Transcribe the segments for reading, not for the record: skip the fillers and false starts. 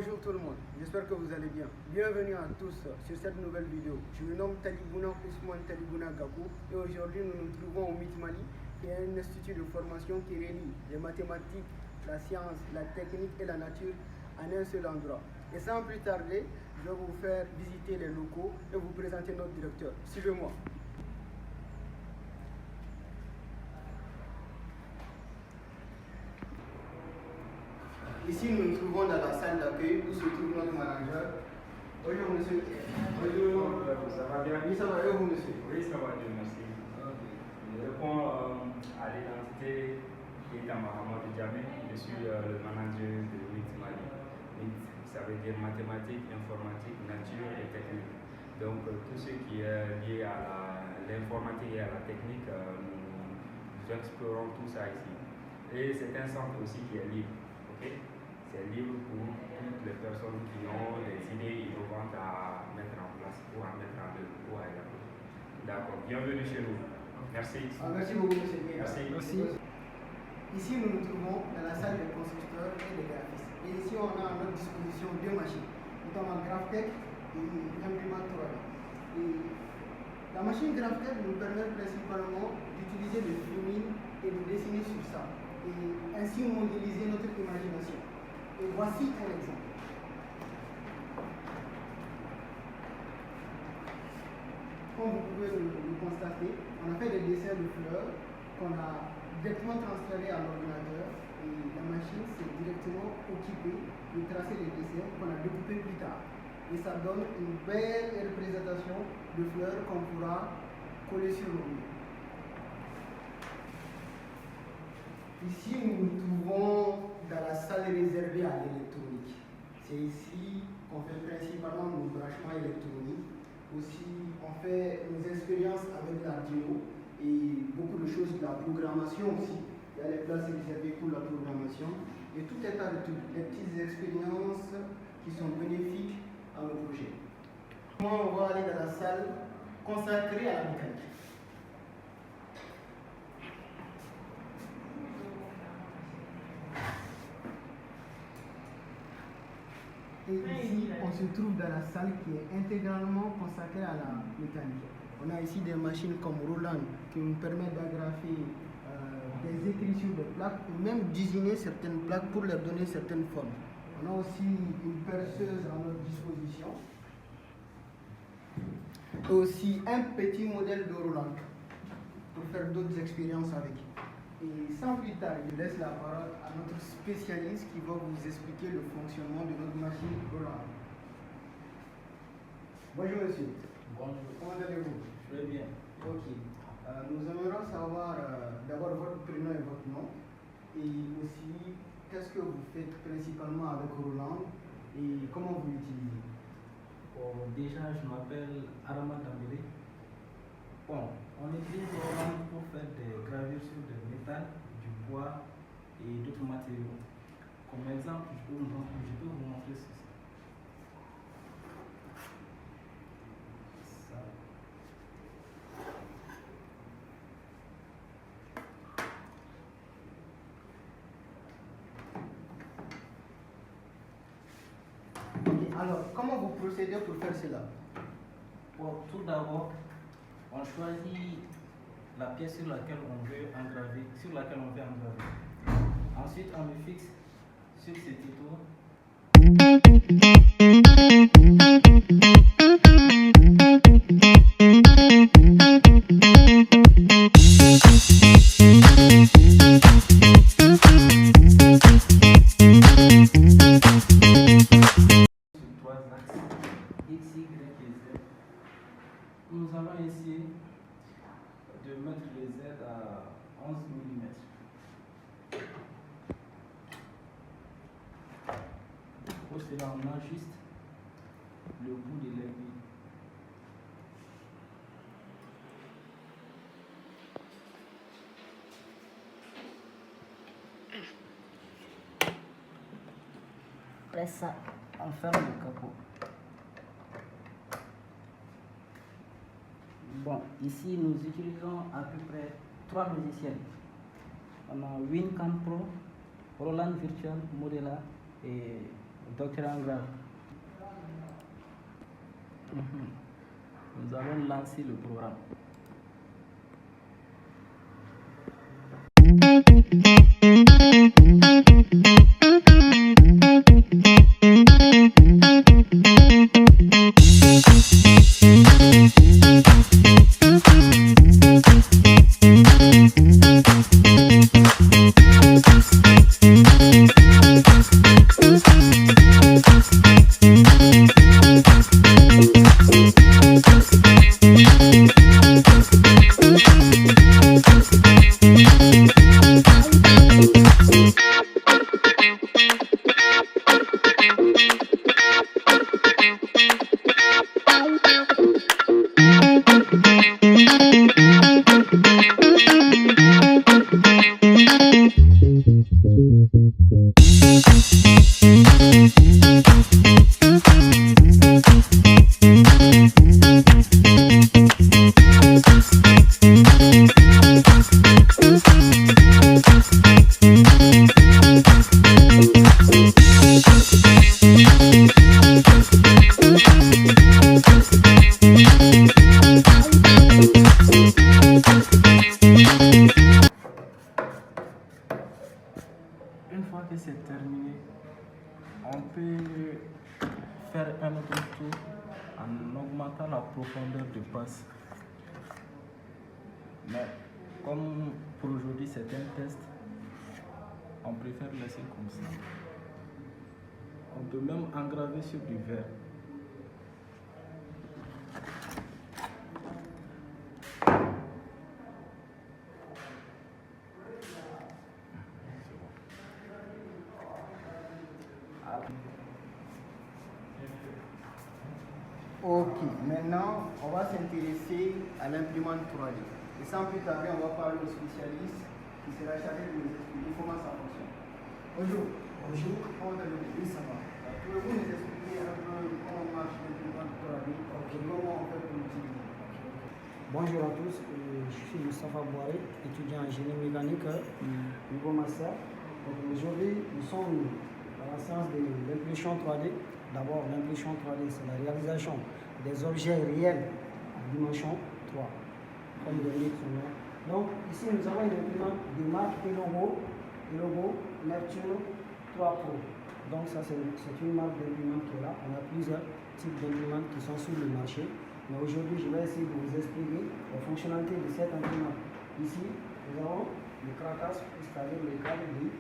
Bonjour tout le monde, j'espère que vous allez bien. Bienvenue à tous sur cette nouvelle vidéo. Je me nomme Talibouna Ousmane Talibouna Gakou et aujourd'hui nous nous trouvons au MIT Mali, qui est un institut de formation qui relie les mathématiques, la science, la technique et la nature en un seul endroit. Et sans plus tarder, je vais vous faire visiter les locaux et vous présenter notre directeur. Suivez-moi. Ici, nous nous trouvons dans la salle d'accueil où se trouve notre manager. Bonjour monsieur. Bonjour. Ça va bien? Oui, ça va et vous monsieur? Oui, ça va, Dieu merci. Okay. Je réponds à l'identité Keita Mahamadou Djamé. Je suis le manager de MIT Mali. MIT, ça veut dire mathématiques, informatique, nature et technique. Donc tout ce qui est lié à l'informatique et à la technique, nous explorons tout ça ici. Et c'est un centre aussi qui est libre. Okay? C'est libre pour toutes les personnes qui ont des idées innovantes à mettre en place ou à mettre en œuvre ou à élaborer. D'accord, bienvenue chez nous. Merci. Merci beaucoup, monsieur. Merci. Ici, nous nous trouvons dans la salle des constructeurs et des graphistes. Et ici, on a à notre disposition deux machines, notamment GraphTech et imprimante 3D. Et la machine GraphTech nous permet principalement d'utiliser le filming et de dessiner sur ça, et ainsi modéliser notre imagination. Et voici un exemple. Comme vous pouvez le constater, on a fait des dessins de fleurs qu'on a directement transférés à l'ordinateur et la machine s'est directement occupée de tracer les dessins qu'on a découpés plus tard. Et ça donne une belle représentation de fleurs qu'on pourra coller sur le mur. Ici, nous nous trouvons dans la salle réservée à l'électronique. C'est ici qu'on fait principalement nos branchements électroniques. Aussi, on fait nos expériences avec l'Arduino et beaucoup de choses de la programmation aussi. Il y a les places réservées pour la programmation et tout un tas de trucs, des petites expériences qui sont bénéfiques à nos projets. Maintenant, on va aller dans la salle consacrée à la mécanique. Et ici, on se trouve dans la salle qui est intégralement consacrée à la mécanique. On a ici des machines comme Roland qui nous permettent d'agrafer des écrits sur des plaques ou même d'usiner certaines plaques pour leur donner certaines formes. On a aussi une perceuse à notre disposition. Et aussi un petit modèle de Roland pour faire d'autres expériences avec. Et sans plus tarder, je laisse la parole à notre spécialiste qui va vous expliquer le fonctionnement de notre machine Roland. Bonjour monsieur. Bonjour. Comment allez-vous? Je vais bien. Ok. Nous aimerions savoir d'abord votre prénom et votre nom. Et aussi, qu'est-ce que vous faites principalement avec Roland et comment vous l'utilisez? Bon, déjà, je m'appelle Arama Dambélé. Bon, on utilise Roland pour faire des gravures sur du métal, du bois et d'autres matériaux. Comme exemple, je peux vous montrer ceci. Ça. Okay. Alors, comment vous procédez pour faire cela? Bon, tout d'abord, on choisit la pièce sur laquelle on veut engraver, Ensuite, on le fixe sur ce tuto. X, Y et Z. Nous allons essayer de mettre les Z à 11 mm. Pour cela, on ajuste le bout de l'aiguille. Après ça, on ferme le capot. Bon, ici nous utilisons à peu près 3 logiciels. On a WinCam Pro, Roland Virtual Modela et Docteur Angra, nous allons lancer le programme. Une fois que c'est terminé, on peut faire un autre tour en augmentant la profondeur de passe. Mais comme pour aujourd'hui c'est un test, on préfère laisser comme ça. On peut même engraver sur du verre. Ok, maintenant on va s'intéresser à l'imprimante 3D. Et sans plus tarder, on va parler au spécialiste qui sera chargé de nous expliquer comment ça fonctionne. Bonjour. Bonjour. Comment allez-vous? Oui, ça va. Pouvez-vous nous expliquer un peu comment marche l'imprimante 3D et comment on fait pour l'utiliser? Bonjour à tous, je suis Moustapha Bouaré, étudiant en génie mécanique, niveau master. Aujourd'hui, nous sommes dans la séance de l'impression 3D. D'abord, l'impression 3D, c'est la réalisation des objets réels à dimension 3, comme le dit son nom. Donc, ici, nous avons une imprimante de marque Elogo Neptune 3 Pro. Donc, ça, c'est une marque d'imprimante qui est là. On a plusieurs types d'imprimantes qui sont sur le marché. Mais aujourd'hui, je vais essayer de vous expliquer les fonctionnalités de cette imprimante. Ici, nous avons le craquage, c'est-à-dire le cadre de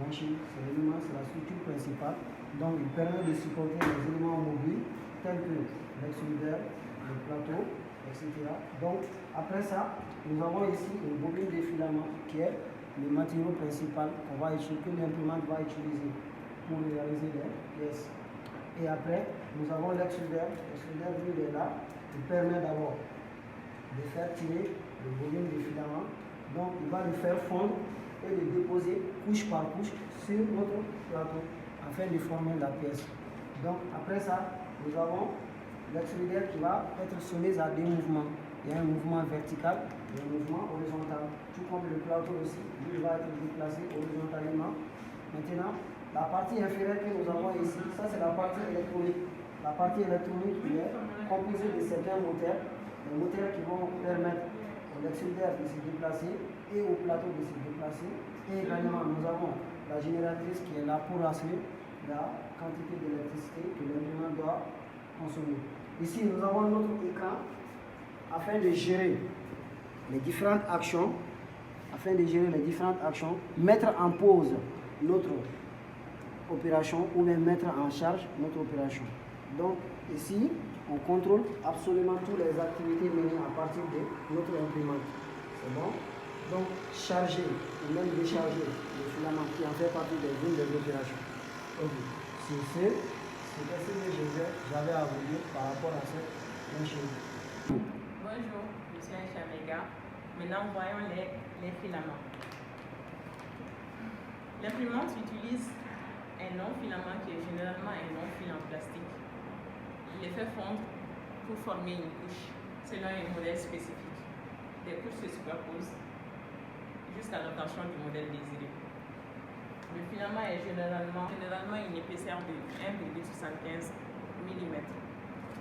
machine. C'est l'élément, c'est la structure principale. Donc, il permet de supporter les éléments mobiles tels que l'extrudeur, le plateau, etc. Donc, après ça, nous avons ici une bobine de filament qui est le matériau principal que l'imprimante va utiliser pour réaliser les pièces. Et après, nous avons l'extrudeur. L'extrudeur, lui, il est là. Il permet d'abord de faire tirer le volume de filament. Donc, il va le faire fondre et le déposer couche par couche sur notre plateau afin de former la pièce. Donc, après ça, nous avons l'extrudeur qui va être soumis à deux mouvements. Il y a un mouvement vertical et un mouvement horizontal. Tout comme le plateau aussi, lui va être déplacé horizontalement. Maintenant, la partie inférieure que nous avons ici, ça c'est la partie électronique. La partie électronique qui est composée de certains moteurs, des moteurs qui vont permettre au l'extrudeur de se déplacer et au plateau de se déplacer. Et également, nous avons la génératrice qui est là pour assurer la quantité d'électricité que l'imprimante doit consommer. Ici, nous avons notre écran afin de gérer les différentes actions, mettre en pause notre opération ou bien mettre en charge notre opération. Donc ici, on contrôle absolument toutes les activités menées à partir de notre imprimante. C'est bon? Donc charger ou même décharger le filament qui en fait partie d'une des opérations. Ok. C'est ce que j'avais à vous dire par rapport à cette machine. Bonjour, je suis Aïcha Mega. Maintenant, voyons les filaments. L'imprimante utilise un non-filament qui est généralement un non-fil en plastique. Il est fait fondre pour former une couche selon un modèle spécifique. Des couches se superposent jusqu'à l'obtention du modèle désiré. Le filament est généralement une épaisseur de 1,75 mm.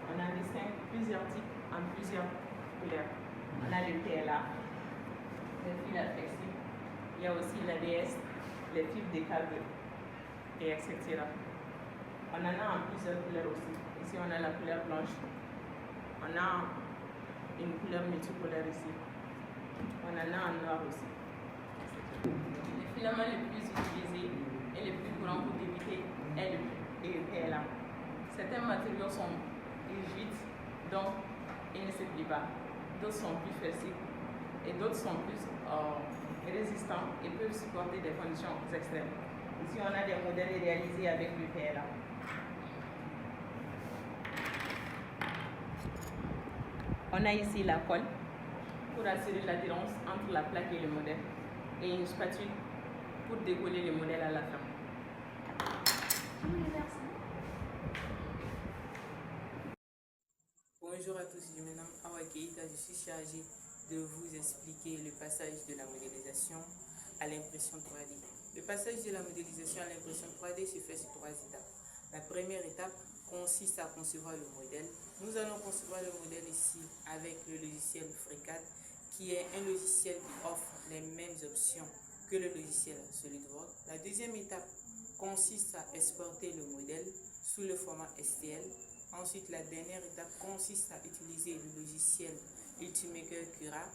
On en distingue plusieurs types en plusieurs couleurs. On a le PLA, le fil à flexible, il y a aussi l'ABS, les fibres de câble, et etc. On en a en plusieurs couleurs aussi. Ici, on a la couleur blanche. On a une couleur multicolore ici. On en a en noir aussi. Le filament le plus utilisé et le plus courant pour débuter est le PLA. Certains matériaux sont rigides, donc ils ne se plient pas. D'autres sont plus flexibles et d'autres sont plus résistants et peuvent supporter des conditions extrêmes. Ici, on a des modèles réalisés avec le PLA. On a ici la colle pour assurer l'adhérence entre la plaque et le modèle et une spatule pour décoller le modèle à la fin. Bonjour à tous, je me nomme Awa Keita, je suis chargée de vous expliquer le passage de la modélisation à l'impression 3D. Le passage de la modélisation à l'impression 3D se fait sur 3 étapes. La première étape consiste à concevoir le modèle. Nous allons concevoir le modèle ici avec le logiciel FreeCAD, qui est un logiciel qui offre les mêmes options que le logiciel SolidWorks. La deuxième étape consiste à exporter le modèle sous le format STL. Ensuite, la dernière étape consiste à utiliser le logiciel Ultimaker Cura,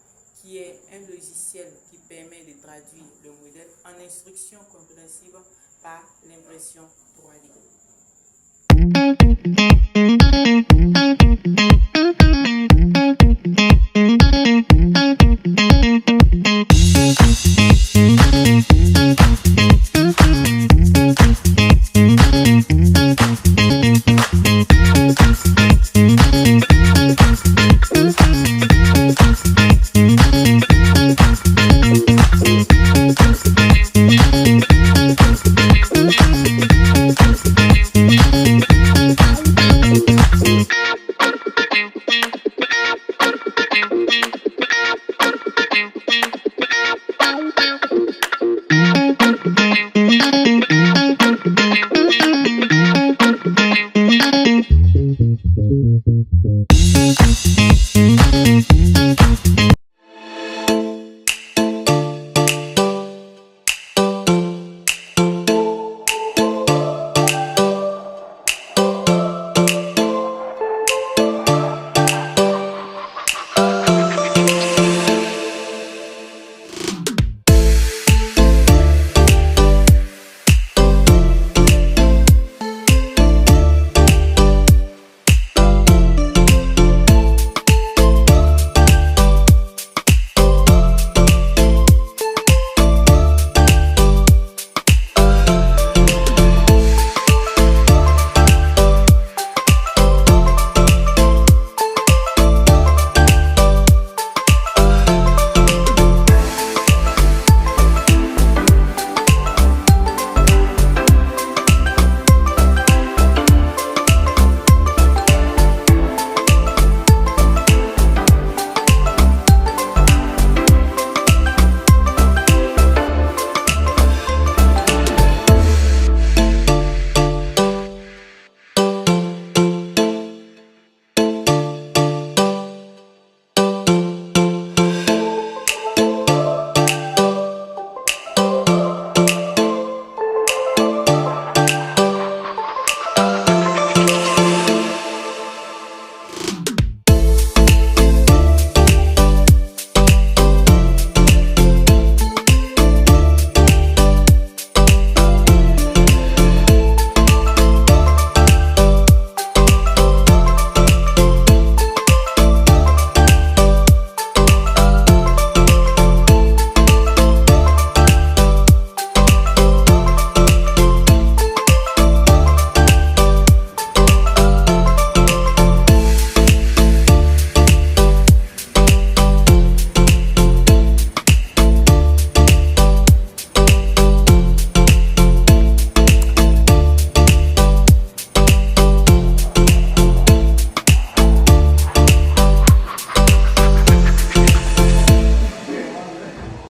qui est un logiciel qui permet de traduire le modèle en instructions compréhensibles par l'impression 3D.